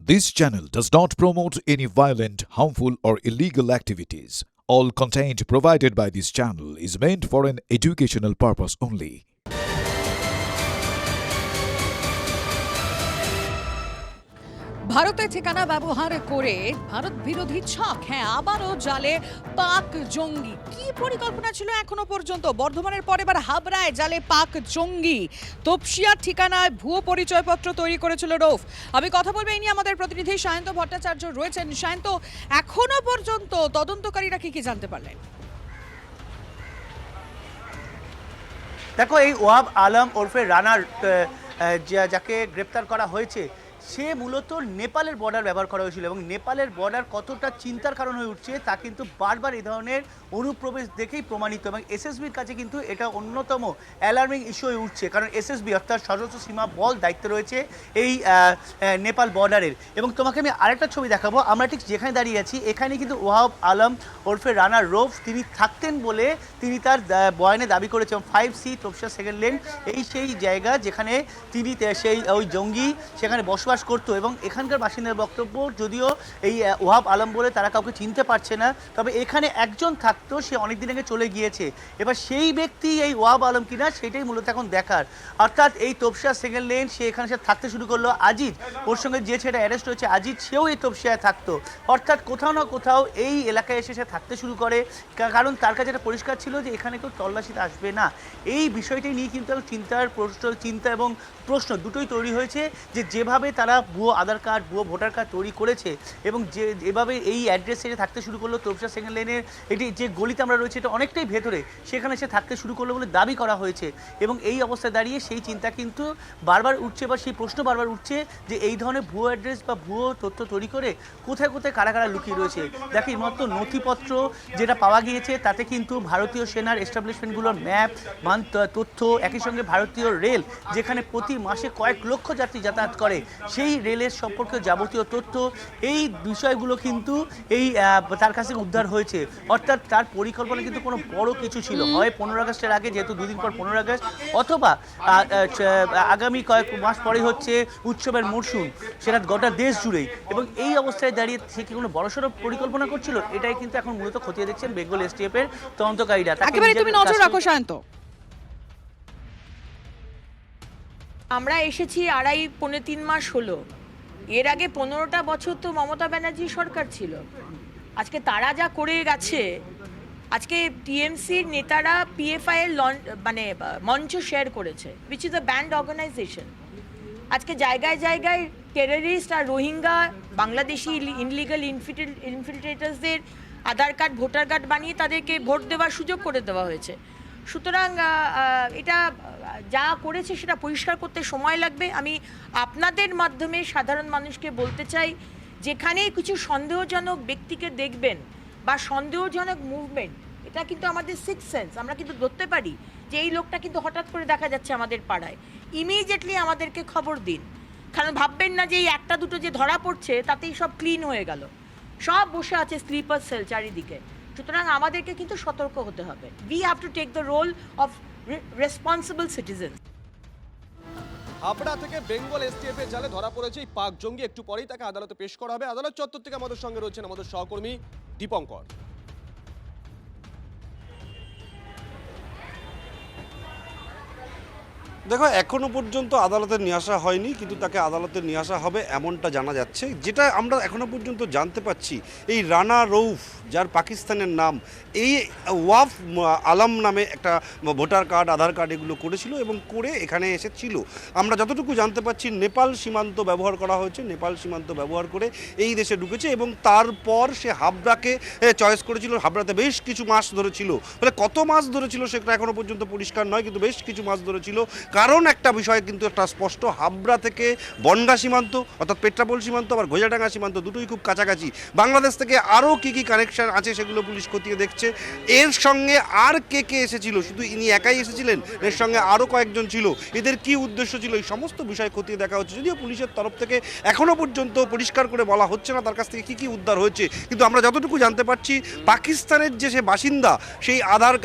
This channel does not promote any violent, harmful, or illegal activities. All content provided by this channel is meant for an educational purpose only. ভারতে ঠিকানা ব্যবহার করে ভারত বিরোধী ছক আবারও জালে পাক জঙ্গি। কি পরিকল্পনা ছিল এখনো পর্যন্ত? বর্ধমানের পর এবার হাবড়ায় জালে পাক জঙ্গি। তপসিয়ার ঠিকানায় ভুয়ো পরিচয়পত্র তৈরি করেছিল রৌফ। আমি কথা বলবো এই নিয়ে আমাদের প্রতিনিধি সায়ন্ত ভট্টাচার্য রয়েছেন। সায়ন্ত, এখনো পর্যন্ত তদন্তকারীরা কি জানতে পারলেন? দেখো, এই ওয়াহাব আলম ওরফে রানার যাকে গ্রেপ্তার করা হয়েছে, সে মূলত নেপালের বর্ডার ব্যবহার করা হয়েছিল এবং নেপালের বর্ডার কতটা চিন্তার কারণ হয়ে উঠছে তা কিন্তু বারবার এই ধরনের অনুপ্রবেশ দেখেই প্রমাণিত। এবং এসএসবির কাছে কিন্তু এটা অন্যতম অ্যালার্মিং ইস্যু হয়ে উঠছে, কারণ এসএসবি অর্থাৎ সশস্ত্র সীমা বল দায়িত্ব রয়েছে এই নেপাল বর্ডারের। এবং তোমাকে আমি আরেকটা ছবি দেখাবো। আমরা ঠিক যেখানে দাঁড়িয়ে আছি এখানে কিন্তু ওয়াহাব আলম ওরফে রানা রৌফ তিনি থাকতেন বলে তিনি তার বয়ানে দাবি করেছেন। 5C তপসিয়া সেকেন্ড লেন এই সেই জায়গা যেখানে তিনি সেই ওই জঙ্গি সেখানে বসবাস করতো। এবং এখানকার বাসিন্দার বক্তব্য, যদিও এই ওয়াহাব আলম বলে তারা কাউকে চিনতে পারছে না, তবে এখানে একজন থাকতো, সে অনেকদিন আগে চলে গিয়েছে। এবার সেই ব্যক্তি এই ওয়াহাব আলম কিনা সেটাই মূলত এখন দেখার। অর্থাৎ এই তপসিয়া সেকেন্ড লেন সে এখানে সে থাকতে শুরু করলো। আজিজ, ওর সঙ্গে যে ছেলেটা অ্যারেস্ট হয়েছে আজিজ, সেও এই তপসিয়ায় থাকতো। অর্থাৎ কোথাও না কোথাও এই এলাকায় এসে সে থাকতে শুরু করে, কারণ তার কাছে এটা পরিষ্কার ছিল যে এখানে কেউ তল্লাশিতে আসবে না। এই বিষয়টি নিয়ে কিন্তু চিন্তা এবং প্রশ্ন দুটোই তৈরি হয়েছে, যে যেভাবে তারা ভুয়ো আধার কার্ড ভুয়ো ভোটার কার্ড তৈরি করেছে এবং এভাবে এই অ্যাড্রেসে থাকতে শুরু করলো। তপসিয়া সেকেন্ড লেনের এটি যে গলিতে আমরা রয়েছে এটা অনেকটাই ভেতরে, সেখানে সে থাকতে শুরু করলো বলে দাবি করা হয়েছে। এবং এই অবস্থায় দাঁড়িয়ে সেই চিন্তা কিন্তু বারবার উঠছে বা সেই প্রশ্ন বারবার উঠছে যে এই ধরনের ভুয়ো অ্যাড্রেস বা ভুয়ো তথ্য তৈরি করে কোথায় কোথায় কারা কারা লুকিয়ে রয়েছে। দেখো, এই মাত্র নথিপত্র যেটা পাওয়া গিয়েছে তাতে কিন্তু ভারতীয় সেনার এস্টাবলিশমেন্টগুলোর ম্যাপ তথ্য, একই সঙ্গে ভারতীয় রেল যেখানে প্রতি মাসে কয়েক লক্ষ যাত্রী যাতায়াত করে সেই রেলের সম্পর্কে যাবতীয় তথ্য, এই বিষয়গুলো কিন্তু এই তার কাছে উদ্ধার হয়েছে। অর্থাৎ তার পরিকল্পনা কিন্তু কোনো বড় কিছু ছিল, হয় 15 আগস্টের আগে, যেহেতু দুদিন পর 15 আগস্ট, অথবা আগামী কয়েক মাস পরে হচ্ছে উৎসবের মরশুম, সেটা গোটা দেশ জুড়েই। এবং এই অবস্থায় দাঁড়িয়ে সে কি কোনো বড়সড় পরিকল্পনা করছিল, এটাই কিন্তু এখন মূলত খতিয়ে দেখছেন বেঙ্গল এসটিএফ এর তদন্তকারীরা। একেবারে তুমি নজর রাখো সায়ন্ত। আমরা এসেছি 2.5-3 মাস হলো। এর আগে 15টা বছর তো মমতা ব্যানার্জি সরকার ছিল। আজকে তারা যা করে গেছে, আজকে টিএমসির নেতারা পিএফআই এর মানে মঞ্চ শেয়ার করেছে, which is a banned organization. আজকে জায়গায় জায়গায় টেররিস্ট আর রোহিঙ্গা বাংলাদেশি ইনলিগাল ইনফিল্ট্রেটার্সদের আধার কার্ড ভোটার কার্ড বানিয়ে তাদেরকে ভোট দেওয়ার সুযোগ করে দেওয়া হয়েছে। সুতরাং এটা যা করেছে সেটা পরিষ্কার করতে সময় লাগবে। আমি আপনাদের মাধ্যমে সাধারণ মানুষকে বলতে চাই, যেখানেই কিছু সন্দেহজনক ব্যক্তিকে দেখবেন বা সন্দেহজনক মুভমেন্ট, এটা কিন্তু আমাদের সিক্স সেন্স, আমরা কিন্তু ধরতে পারি যে এই লোকটা কিন্তু হঠাৎ করে দেখা যাচ্ছে আমাদের পাড়ায়। ইমিডিয়েটলি আমাদেরকে খবর দিন, কারণ ভাববেন না যে এই একটা দুটো যে ধরা পড়ছে তাতেই সব ক্লিন হয়ে গেল। সব বসে আছে স্লিপার সেল চারিদিকে। সুতরাং আমাদেরকে কিন্তু সতর্ক হতে হবে। We have to take the role of responsible citizen. Habra থেকে বেঙ্গল এসটিএফ এর জালে ধরা পড়েছে এই পাক জঙ্গি। একটু পরেই তাকে আদালতে পেশ করা হবে। আদালত চত্বর থেকে আমাদের সঙ্গে রয়েছেন আমাদের সহকর্মী দীপঙ্কর। দেখো, এখনো পর্যন্ত আদালতে নিয়ে আসা হয়নি, কিন্তু তাকে আদালতে নিয়ে আসা হবে এমনটা জানা যাচ্ছে। যেটা আমরা এখনো পর্যন্ত জানতে পাচ্ছি, এই রানা রৌফ, যার পাকিস্তানের নাম, এই ওয়াফ আলম নামে একটা ভোটার কার্ড আধার কার্ড এগুলো করেছিল এবং করে এখানে এসেছিল। আমরা যতটুকু জানতে পাচ্ছি নেপাল সীমান্ত ব্যবহার করা হয়েছে, নেপাল সীমান্ত ব্যবহার করে এই দেশে ঢুকেছে এবং তারপর সে হাবড়াকে চয়েস করেছিল। হাবড়াতে বেশ কিছু মাস ধরে ছিল, মানে কত মাস ধরে ছিল সেটা এখনো পর্যন্ত পরিষ্কার নয়, কিন্তু বেশ কিছু মাস ধরে ছিল। কারণ একটা বিষয় কিন্তু একটা স্পষ্ট, হাবড়া থেকে বনগাঁ সীমান্ত অর্থাৎ পেট্রাপোল সীমান্ত আবার গোজাডাঙ্গা সীমান্ত দুটোই খুব কাছাকাছি। বাংলাদেশ থেকে আরও কী কী কানেকশন আছে সেগুলো পুলিশ খতিয়ে দেখছে। এর সঙ্গে আর কে কে এসেছিল, শুধু ইনি একাই এসেছিলেন, এর সঙ্গে আরও কয়েকজন ছিল, এদের কি উদ্দেশ্য ছিল, এই সমস্ত বিষয় খতিয়ে দেখা হচ্ছে। যদিও পুলিশের তরফ থেকে এখনও পর্যন্ত পরিষ্কার করে বলা হচ্ছে না তার কাছ থেকে কী কী উদ্ধার হয়েছে, কিন্তু আমরা যতটুকু জানতে পারছি পাকিস্তানের যে সে বাসিন্দা, সেই আধার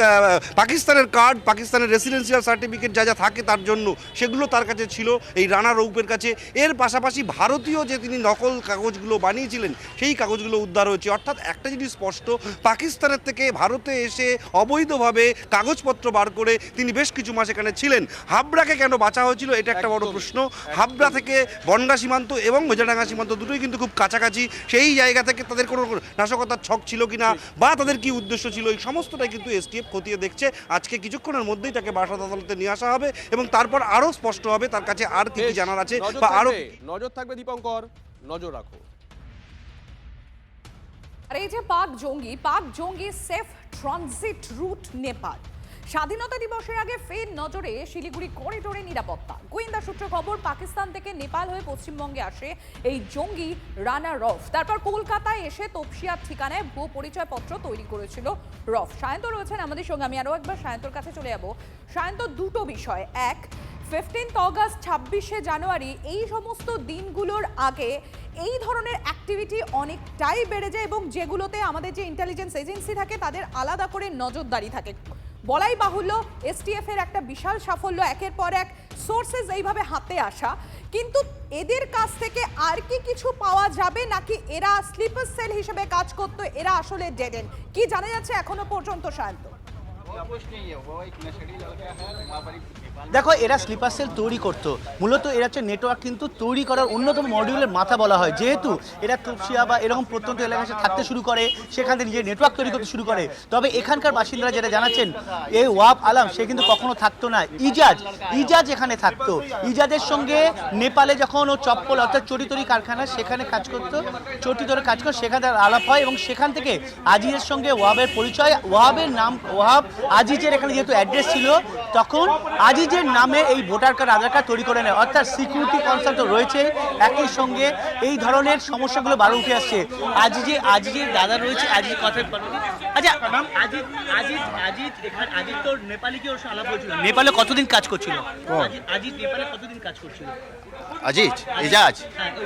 পাকিস্তানের কার্ড, পাকিস্তানের রেসিডেন্সিয়াল সার্টিফিকেট যা যা থাকে তার করার জন্য সেগুলো তার কাছে ছিল এই রানা রৌফের কাছে। এর পাশাপাশি ভারতীয় যে তিনি নকল কাগজগুলো বানিয়েছিলেন সেই কাগজগুলো উদ্ধার হয়েছে। অর্থাৎ একটা জিনিস স্পষ্ট, পাকিস্তানের থেকে ভারতে এসে অবৈধভাবে কাগজপত্র বার করে তিনি বেশ কিছু মাস এখানে ছিলেন। হাবড়াকে কেন বাঁচা হয়েছিল এটা একটা বড় প্রশ্ন। হাবড়া থেকে বনগাঁ সীমান্ত এবং মেজাডাঙ্গা সীমান্ত দুটোই কিন্তু খুব কাছাকাছি। সেই জায়গা থেকে তাদের কোনো নাশকতার ছক ছিল কিনা বা তাদের কি উদ্দেশ্য ছিল, এই সমস্তটাই কিন্তু এসটিএফ খতিয়ে দেখছে। আজকে কিছুক্ষণের মধ্যেই তাকে বারাসাত আদালতে নিয়ে আসা হবে এবং তারপর আরও স্পষ্ট হবে তার কাছে আর কি কি জানার আছে বা আরও নজর থাকবে দীপঙ্কর, নজর রাখো। আর এই যে পাক জঙ্গি সেফ ট্রানজিট রুট নেপাল। স্বাধীনতা দিবসের আগে ফের নজরে শিলিগুড়ি করিডোরে নিরাপত্তা। গোয়েন্দা সূত্রে খবর, পাকিস্তান থেকে নেপাল হয়ে পশ্চিমবঙ্গে আসে এই জঙ্গি রানা রফ। তারপর কলকাতায় এসে তপসিয়ার ঠিকানায় ভুয়ো পরিচয়পত্র তৈরি করেছিল রফ। সায়ন্ত রয়েছেন আমাদের সঙ্গে, আমি আরও একবার সায়ন্তর কাছে চলে যাব। সায়ন্ত, দুটো বিষয়, এক 15 অগস্ট 26শে জানুয়ারি এই সমস্ত দিনগুলোর আগে এই ধরনের অ্যাক্টিভিটি অনেকটাই বেড়ে যায় এবং যেগুলোতে আমাদের যে ইন্টেলিজেন্স এজেন্সি থাকে তাদের আলাদা করে নজরদারি থাকে। বলাই বাহুল্য এসটিএফ এর একটা বিশাল সাফল্য, একের পর এক সোর্সেস এইভাবে হাতে আসা। কিন্তু এদের কাছ থেকে আর কি কিছু পাওয়া যাবে নাকি এরা স্লিপার সেল হিসেবে কাজ করতো, এরা আসলে ডেড এন্ড? কি জানা যাচ্ছে এখনো পর্যন্ত শান্ত? দেখো, এরা স্লিপার সেল তৈরি করতো, মূলত এরা হচ্ছে নেটওয়ার্ক কিন্তু তৈরি করার অন্যতম মডিউলের মাথা বলা হয়। যেহেতু এরা তপসিয়া বা এরকম প্রত্যন্ত এলাকায় থাকতে শুরু করে, সেখান থেকে নিজের নেটওয়ার্ক তৈরি করতে শুরু করে। তবে এখানকার বাসিন্দারা যেটা জানাচ্ছেন, এই ওয়াব আলম সে কিন্তু কখনো থাকতো না। ইজাজ এখানে থাকতো। ইজাজের সঙ্গে নেপালে যখন ও চপ্পল অর্থাৎ চটিতরি কারখানা সেখানে কাজ করতো, চটিতরে কাজ করতো, সেখানে তার আলাপ হয় এবং সেখান থেকে আজিজের সঙ্গে ওয়াবের পরিচয়। ওয়াবের নাম ওয়াব, আজিজের এখানে যেহেতু অ্যাড্রেস ছিল তখন আজিজের নামে এই ভোটার কার্ড আধার কার্ড তৈরি করে নেয়। অর্থাৎ সিকিউরিটি কনসার্ন তো রয়েছে, একই সঙ্গে এই ধরনের সমস্যাগুলো বারো উঠে আসছে। আজিজের দাদা রয়েছে, আজিজ কথা আচ্ছা আজিজ তো নেপালি কি ওর সঙ্গে আলাপ হয়েছিল? নেপালে কতদিন কাজ করছিল আজিজ? নেপালে কতদিন কাজ করছিল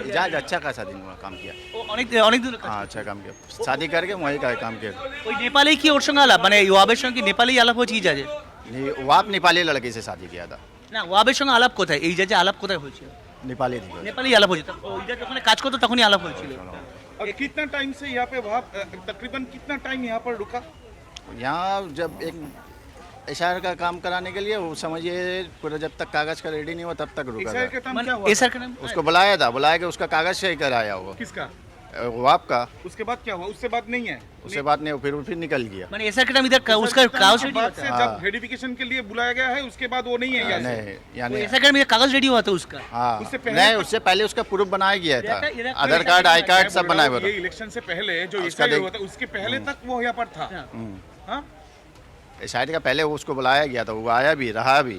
इजाज अच्छा खासा दिन हुआ काम किया। অনেক দূর। हाँ अच्छा काम किया, शादी करके वहीं का काम किया। ওই নেপালেই কি ওর সঙ্গে আলাপ, মানে ওয়াবের সঙ্গে কি নেপালেই আলাপ হয়েছে ইজাজের? वो आप नेपाली लड़की से शादी किया था। না, ওয়াবের সঙ্গে আলাপ কোথায়, এই যে আলাপ কোথায় হয়েছিল? नेपाली थी। নেপালি আলাপ হয়েছে, ইজাজ ওখানে কাজ করতো তখনই আলাপ হয়েছিল। और कितना टाइम से यहाँ पे वहाँ तकरीबन कितना टाइम यहाँ पर रुका? यहाँ जब एक एशआर का काम कराने के लिए वो समझिए पूरा जब तक कागज का रेडी नहीं हुआ तब तक रुका इसराइल था। का काम মানে क्या हुआ? এসআর का नाम उसको बुलाया था, बुलाया के उसका कागज सही कराया वो किसका? वो आपका। उसके बाद क्या हुआ? उससे बाद नहीं है। उससे बात नहीं, फिर निकल गया। মানে एसआर का नाम इधर उसका कागज उसके रेडी बाद हुआ से था। जब वेरिफिकेशन के लिए बुलाया गया है उसके बाद वो नहीं है यहाँ से। नहीं यानी एसआर का नाम इधर कागज रेडी हुआ था उसका। हाँ उससे पहले नहीं, तो- उससे पहले उसका प्रूफ बनाया गया था, इधर- आधार कार्ड आई कार्ड सब बनाया हुआ ये था। इलेक्शन से पहले जो उसका इसराइल देख- हुआ था उसके पहले तक वो यहाँ पर था। हाँ? शायद का पहले उसको बुलाया गया था, वो आया भी रहा भी,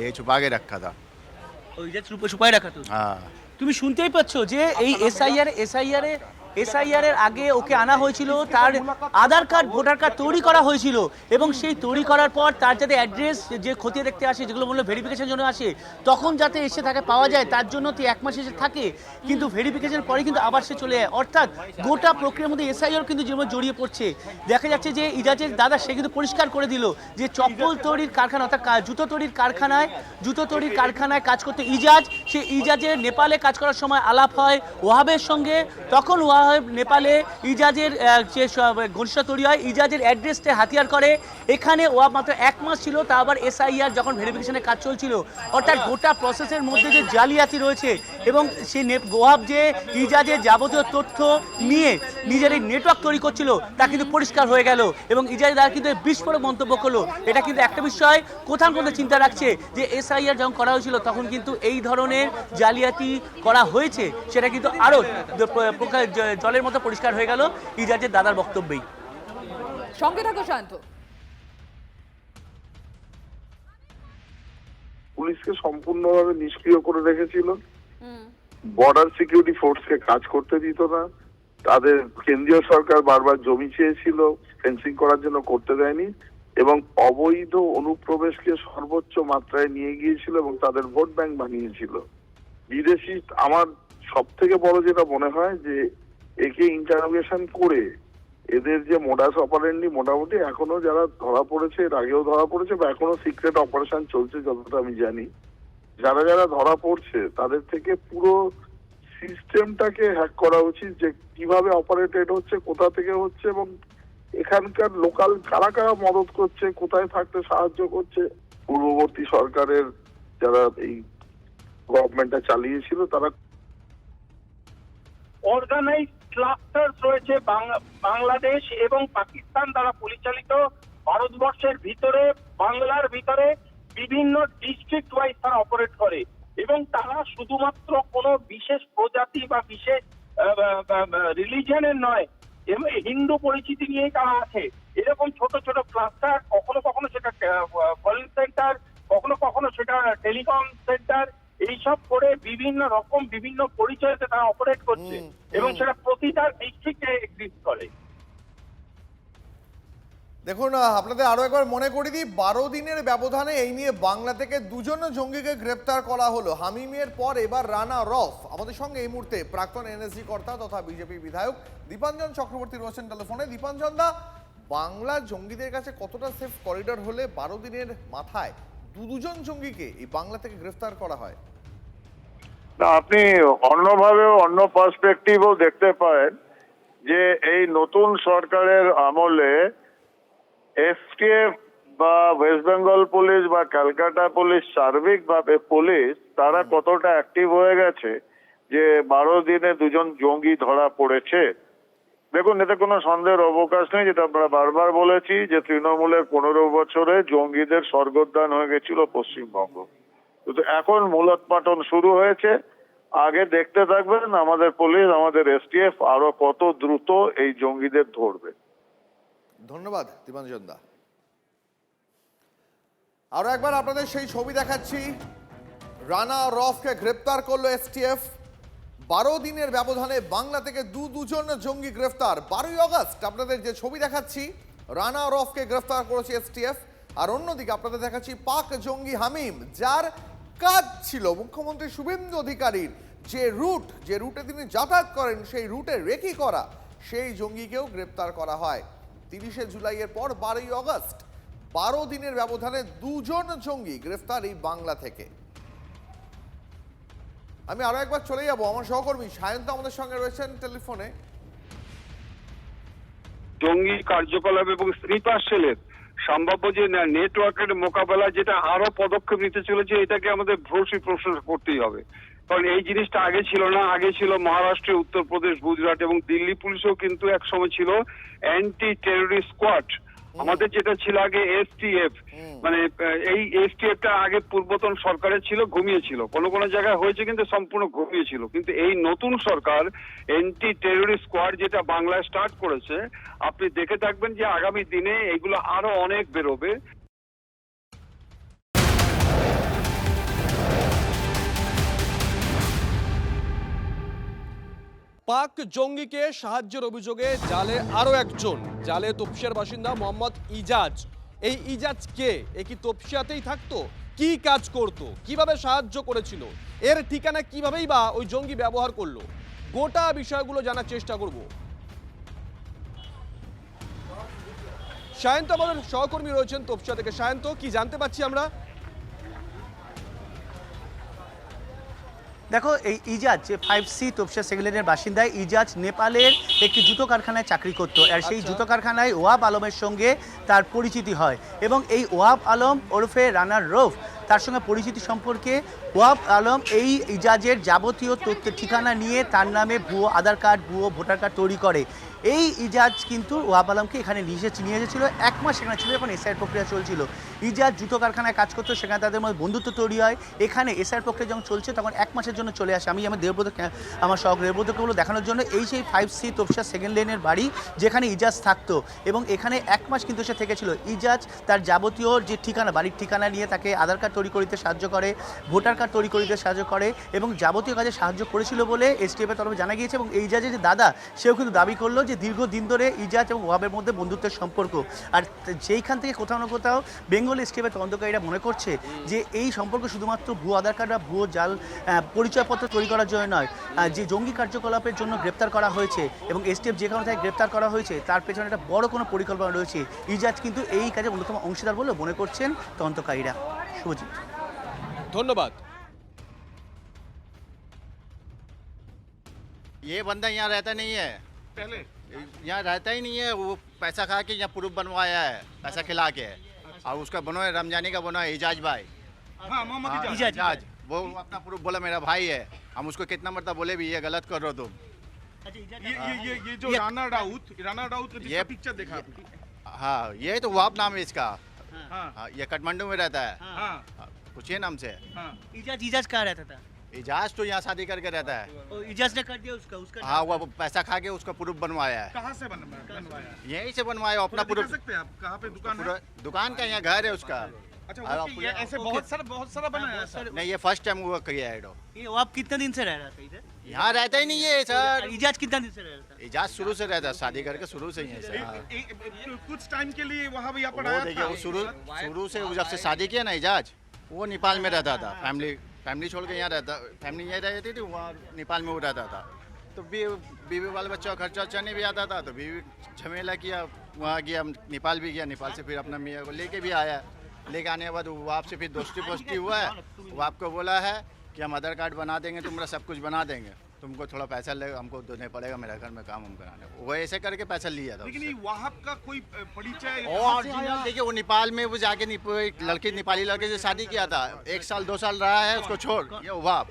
ये छुपा के रखा था। ওই যে ছুপায় রাখা তো। हाँ তুমি শুনতেই পাচ্ছ যে এই এসআইআর এর আগে ওকে আনা হয়েছিল, তার আধার কার্ড ভোটার কার্ড তৈরি করা হয়েছিল এবং সেই তৈরি করার পর তার যাতে অ্যাড্রেস যে খতিয়ে দেখতে আসে, যেগুলো বললো ভেরিফিকেশন জন্য আসে, তখন যাতে এসে তাকে পাওয়া যায় তার জন্য তুই 1 মাস এসে থাকে, কিন্তু ভেরিফিকেশন পরে কিন্তু আবার সে চলে যায়। অর্থাৎ গোটা প্রক্রিয়ার মধ্যে এসআইআর কিন্তু যেমন জড়িয়ে পড়ছে। দেখা যাচ্ছে যে ইজাজের দাদা সে কিন্তু পরিষ্কার করে দিল যে চপ্পল তৈরির কারখানা অর্থাৎ জুতো তৈরির কারখানায় কাজ করতে ইজাজ, সে ইজাজের নেপালে কাজ করার সময় আলাপ হয় ওয়াহাবের সঙ্গে, তখন ওয়াহাব নেপালে ইজাজের যে ঘনিষ্ঠ তৈরি হয়, ইজাজের অ্যাড্রেসটা হাতিয়ার করে। এখানে ওয়াহাব মাত্র 1 মাস ছিল, তা আবার এসআইআর যখন ভেরিফিকেশনের কাজ চলছিল। অর্থাৎ গোটা প্রসেসের মধ্যে যে জালিয়াতি রয়েছে এবং সেই ওয়াহাব যে ইজাজের যাবতীয় তথ্য নিয়ে নিজের এই নেটওয়ার্ক তৈরি করছিল তা কিন্তু পরিষ্কার হয়ে গেল এবং ইজাজ দ্বারা কিন্তু বিস্ফোরক মন্তব্য করলো। এটা কিন্তু একটা বিষয় কোথাও কোথাও চিন্তা রাখছে যে এসআইআর যখন করা হয়েছিল তখন কিন্তু এই ধরনের জালিয়াতি করা হয়েছে, সেটা কিন্তু আরও জলের মতো পরিষ্কার হয়ে গেল ইজাজের দাদার বক্তব্যেই। সঙ্গে থাকো শান্ত। পুলিশকে সম্পূর্ণভাবে নিষ্ক্রিয় করে রেখেছিল, বর্ডার সিকিউরিটি ফোর্সকে কাজ করতে দিত না, তাদের কেন্দ্রীয় সরকার বারবার জমি চেয়েছিল ফেন্সিং করার জন্য, করতে দেয়নি এবং অবৈধ অনুপ্রবেশকে সর্বোচ্চ মাত্রায় নিয়ে গিয়েছিল এবং তাদের ভোট ব্যাংক বানিয়েছিল। বিদেশি আমার সব থেকে বড় যেটা মনে হয় যে একে ইন্টারোগেশন করে এদের যে মোডাস অপারেন্ডি মোটামুটি এখনো যারা ধরা পড়েছে, এর আগেও ধরা পড়েছে বা এখনো সিক্রেট অপারেশন চলছে যতটা আমি জানি, যারা যারা ধরা পড়ছে তাদের থেকে পুরো সিস্টেমটাকে হ্যাক করা উচিত, যে কিভাবে অপারেটেড হচ্ছে, কোথা থেকে হচ্ছে এবং এখানকার লোকাল কারা কারা মদত করছে, কোথায় থাকতে সাহায্য করছে। পূর্ববর্তী সরকারের যারা এই গভর্নমেন্টটা চালিয়েছিল তারা অর্গানাইজ ক্লাস্টার রয়েছে বাংলাদেশ এবং পাকিস্তান দ্বারা পরিচালিত ভারতবর্ষের ভিতরে, বাংলার ভিতরে বিভিন্ন ডিস্ট্রিক্ট ওয়াইজ তারা অপারেট করে এবং তারা শুধুমাত্র কোনো বিশেষ প্রজাতি বা বিশেষ রিলিজিয়নের নয়, এবং হিন্দু পরিচিতি নিয়েই তারা আছে। এরকম ছোট ছোট ক্লাস্টার, কখনো কখনো সেটা কলিং সেন্টার, কখনো কখনো সেটা টেলিকম সেন্টার, এইসব করে বিভিন্ন রকম বিভিন্ন পরিচয়তে তারা অপারেট করছে এবং সেটা প্রতিটা ডিস্ট্রিক্টে এক্সিস্ট করে। দেখুন, আপনাদের আরো একবার মনে করিয়ে দিই, 12 দিনের ব্যবধানে এই নিয়ে বাংলা থেকে 2 জন জঙ্গিকে গ্রেপ্তার করা হলো। হামিমের পর এবার রানা রফ। আমাদের সঙ্গে এই মুহূর্তে প্রাক্তন এনএসজি কর্তা তথা বিজেপি বিধায়ক দীপাঞ্জন চক্রবর্তী রয়েছেন টেলিফোনে। দীপাঞ্জন দা, বাংলা জঙ্গিদের কাছে কতটা সেফ করিডোর হলে 12 দিনের মাথায় দুজন জঙ্গিকে এই বাংলা থেকে গ্রেফতার করা হয়? না, আপনি অন্যভাবেও অন্য পার্সপেক্টিভও দেখতে পারেন যে এই নতুন সরকারের আমলে এসটিএফ বা ওয়েস্ট বেঙ্গল পুলিশ বা ক্যালকাটা পুলিশ, সার্বিকভাবে পুলিশ তারা কতটা অ্যাক্টিভ হয়ে গেছে যে 12 দিনে 2 জন জঙ্গি ধরা পড়েছে। দেখুন, এতে কোনো সন্দেহের অবকাশ নেই, যেটা আমরা বারবার বলেছি যে তৃণমূলের 15 বছরে জঙ্গিদের স্বর্গোদ্যান হয়ে গেছিল পশ্চিমবঙ্গ। কিন্তু এখন মূলোৎপাটন শুরু হয়েছে। আগে দেখতে থাকবেন আমাদের পুলিশ, আমাদের এসটিএফ আরো কত দ্রুত এই জঙ্গিদের ধরবে। ধন্যবাদ দীপাঞ্জন দা। আরো একবার আপনাদের সেই ছবি দেখাচ্ছি। রানা রফকে গ্রেপ্তার করলো এসটিএফ। 12 দিনের ব্যবধানে বাংলা থেকে দুজন জঙ্গি গ্রেফতার। 12ই আগস্ট আপনাদের যে ছবি দেখাচ্ছি, রানা রফকে গ্রেফতার করেছে এসটিএফ। আর অন্যদিকে আপনাদের দেখাচ্ছি পাক জঙ্গি হামিম, যার কাজ ছিল মুখ্যমন্ত্রী শুভেন্দু অধিকারীর যে রুটে তিনি যাতায়াত করেন সেই রুটে রেকি করা, সেই জঙ্গিকেও গ্রেপ্তার করা হয়। 30শে জুলাইয়ের পর 12ই আগস্ট 12 দিনের ব্যবধানে 2 জন জঙ্গি গ্রেফতার এই বাংলা থেকে। আমি আরো একবার চলে যাব, আমার সহকর্মী সায়ন্ত আমাদের সঙ্গে রয়েছেন টেলিফোনে। জঙ্গি কার্যকলাপ এবং স্লিপার সেলের সম্ভাব্য যে নেটওয়ার্কের মোকাবেলা, যেটা আরো পদক্ষেপ নিতে চলেছে, এটাকে আমাদের ভ্রসী প্রশংসা করতেই হবে। কারণ এই জিনিসটা আগে ছিল না। আগে ছিল মহারাষ্ট্র, উত্তরপ্রদেশ, গুজরাট এবং দিল্লি পুলিশও কিন্তু এক সময় ছিল অ্যান্টি টেররিস্ট স্কোয়াড। আমাদের যেটা ছিল আগে এসটিএফ, মানে এই এসটিএফটা আগে পূর্বতন সরকারের ছিল, ঘুমিয়েছিল। কোনো কোনো জায়গায় হয়েছে কিন্তু সম্পূর্ণ ঘুমিয়েছিল। কিন্তু এই নতুন সরকার অ্যান্টি টেররিস্ট স্কোয়াড যেটা বাংলায় স্টার্ট করেছে, আপনি দেখে থাকবেন যে আগামী দিনে এগুলো আরো অনেক বেরোবে। পাক জঙ্গিকে সাহায্যের অভিযোগে জালে আরো একজন, জালে তপসিয়ার বাসিন্দা মোহাম্মদ ইজাজ। এই ইজাজ কে? এ কি তপসিয়াতেই থাকতো? কি কাজ করত? কিভাবে সাহায্য করেছিল? এর ঠিকানা কিভাবেই বা ওই জঙ্গি ব্যবহার করলো? গোটা বিষয়গুলো জানার চেষ্টা করব। সায়ন্ত আমাদের সহকর্মী রয়েছেন তপসিয়া থেকে। সায়ন্ত, কি জানতে পারছি আমরা? দেখো, এই ইজাজ যে 5C তপসিয়া সেকেন্ডের বাসিন্দা, ইজাজ নেপালের একটি জুতো কারখানায় চাকরি করত। আর সেই জুতো কারখানায় ওয়াব আলমের সঙ্গে তার পরিচিতি হয় এবং এই ওয়াব আলম ওরফে রানা রফ, তার সঙ্গে পরিচিতি সম্পর্কে ওয়াব আলম এই ইজাজের যাবতীয় তথ্য ঠিকানা নিয়ে তার নামে ভুয়ো আধার কার্ড, ভুয়ো ভোটার কার্ড তৈরি করে। এই ইজাজ কিন্তু ওয়াব আলমকে এখানে নিয়ে এসেছিল। 1 মাস সেখানে ছিল যখন এসআইয়ের প্রক্রিয়া চলছিল। ইজাজ জুতো কারখানায় কাজ করতো, সেখানে তাদের মধ্যে বন্ধুত্ব তৈরি হয়। এখানে এসআইয়ের প্রক্রিয়া যখন চলছে তখন 1 মাসের জন্য চলে আসে। আমি আমার দেবব্রতকে বলো দেখানোর জন্য এই সেই 5C তপসিয়া সেকেন্ড লেনের বাড়ি যেখানে ইজাজ থাকতো এবং এখানে 1 মাস কিন্তু সে থেকেছিল। ইজাজ তার যাবতীয় যে ঠিকানা, বাড়ির ঠিকানা নিয়ে তাকে আধার কার্ড তৈরি করতে সাহায্য করে, ভোটার কার্ড তৈরি করতে সাহায্য করে এবং যাবতীয় কাজে সাহায্য করেছিল বলে এসটিএফের তরফে জানা গিয়েছে। এবং এই ইজাজের যে দাদা, সেও কিন্তু দাবি করলো যে দীর্ঘদিন ধরে ইজাজ এবং ওয়াহাবের মধ্যে বন্ধুত্বের সম্পর্ক। আর যেইখান থেকে কোথাও না কোথাও বেঙ্গল এসটিএফের তদন্তকারীরা মনে করছে যে এই সম্পর্ক শুধুমাত্র ভুয়ো আধার কার্ড বা ভুয়ো জাল পরিচয়পত্র তৈরি করার জন্য নয়, যে জঙ্গি কার্যকলাপের জন্য গ্রেপ্তার করা হয়েছে এবং এসটিএফ যে কারণে তাকে গ্রেপ্তার করা হয়েছে তার পেছনে একটা বড় কোনো পরিকল্পনা রয়েছে। ইজাজ কিন্তু এই কাজে অন্যতম অংশীদার বলে মনে করছেন তদন্তকারীরা। শুভজিৎ, ধন্যবাদ। ये बंदा यहाँ रहता नहीं है, पहले यहाँ रहता ही नहीं है। वो पैसा खा के यहाँ प्रूफ बनवाया है, पैसा खिला के। और उसका बनो है रमजानी का बनो है इजाज भाई। हाँ, मोहम्मद इजाज वो अपना प्रूफ बोला मेरा भाई है। हम उसको कितना मरतबा बोले भी ये गलत कर रहे हो तुम। ये जो राणा राउत ये पिक्चर देखा आपने? हाँ, ये तो वाप नाम है इसका। हाँ, हाँ, ये काठमांडू में रहता है। हाँ, पूछिए नाम से। हाँ। इजाज कहाँ रहता था? इजाज तो यहाँ शादी करके रहता है। इजाज ने कर दिया उसका हाँ, वो पैसा खा के उसका प्रूफ बनवाया है। कहाँ से बनवाया? यहीं से बनवाया अपना पूरा प्रूफ। दिखा सकते हैं आप कहाँ पे दुकान है? दुकान का यहाँ घर है उसका। अच्छा, और वो ये ऐसे बहुत सारा बनाया है सर। नहीं, ये फर्स्ट टाइम हुआ किया है तो। ये आप कितने दिन से रह रहा था इधर? यहाँ रहता ही नहीं है सर। इजाज कितना दिन से रह रहा था? इजाज शुरू से रहता है, शादी करके शुरू से ही है सर। कुछ टाइम के लिए वहाँ भी वो देखिए, वो शुरू से जब से शादी किया ना इजाज, वो नेपाल में रहता था। फैमिली छोड़ के यहाँ रहता, फैमिली यहीं रहती थी, वहाँ नेपाल में वो रहता था। तो बीवी वाले बच्चों का खर्चा वर्चा नहीं भी आता था, तो बीवी झमेला किया, वहाँ गया, नेपाल भी गया। नेपाल से फिर अपना मियाँ को लेके भी आया। लेके आने के बाद वो आपसे फिर दोस्ती पोस्ती हुआ है। वो आपको बोला है कि हम आधार कार्ड बना देंगे, तुम्हारा सब कुछ बना देंगे, तुमको थोड़ा पैसा ले हमको देने पड़ेगा, मेरा घर में काम हम कराने। वो ऐसे करके पैसा लिया था। लेकिन वहाँ का कोई परिचय और देखिए, वो नेपाल में वो जाके लड़के नेपाली लड़के से शादी किया था। 1 साल 2 साल रहा है, उसको छोड़ ये वाप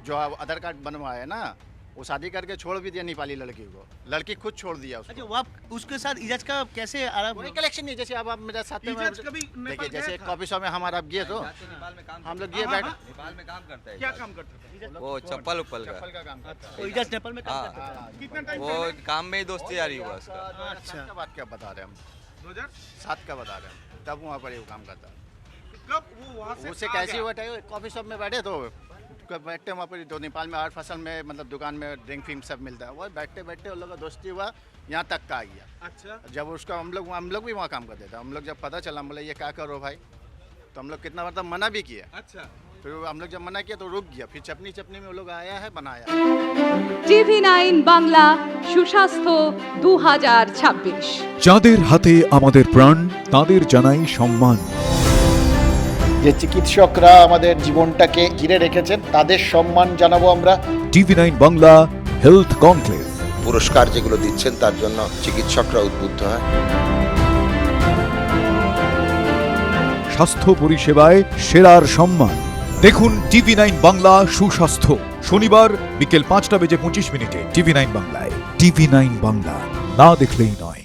जो आधार कार्ड बनवाया है ना, वो शादी करके छोड़ भी दिया नेपाली लड़की को। लड़की खुद छोड़ दिया उसको। अच्छा, वो आप उसके साथ इजाज का कैसे कोई कलेक्शन नहीं। जैसे अब आप मेरे साथ में देखिए, जैसे कॉफी शॉप में हमारा अब गए तो हम लोग गए बैठ नेपाल में काम करता है। क्या काम करता है? वो चप्पल उप्पल का काम करता है। इजाज नेपाल में काम करता था? कितना टाइम? वो काम में ही दोस्ती यारी हुआ उसका। अच्छा, बात क्या बता रहे हैं हम? 2007 का बता रहे हैं, तब वहाँ पर ये काम करता। कब वो वहाँ से उससे कैसे हुआ था? कॉफी शॉप में बैठे तो बैठते वहाँ पर, तो नेपाल में 8 फसल में मतलब दुकान में ड्रिंक फिंक सब मिलता है। वो बैठते बैठते उन लोग का दोस्ती हुआ, यहाँ तक का आ गया। अच्छा, जब उसका हम लोग भी वहाँ काम करते थे। हम लोग जब पता चला, बोले ये क्या करो भाई, तो हम लोग कितना मतलब मना भी किया। अच्छा, फिर हम लोग जब मना किया तो रुक गया। फिर चपनी में वो लोग आया है, बनाया। TV9 বাংলা সুস্বাস্থ্য 2026। যাদের হাতে আমাদের প্রাণ, তাদের জানাই সম্মান। যে চিকিৎসকরা আমাদের জীবনটাকে ঘিরে রেখেছেন, তাদের সম্মান জানাবো আমরা। TV9 Bangla health conclave. পুরস্কার যেগুলো দিচ্ছেন তার জন্য চিকিৎসকরা উদ্বুদ্ধ হয়। স্বাস্থ্য পরিষেবায় সেরার সম্মান। দেখুন TV9 বাংলা সুস্বাস্থ্য, শনিবার বিকেল 5টা বেজে 25 মিনিটে TV9 বাংলায়। TV9 বাংলা, না দেখলেই নয়।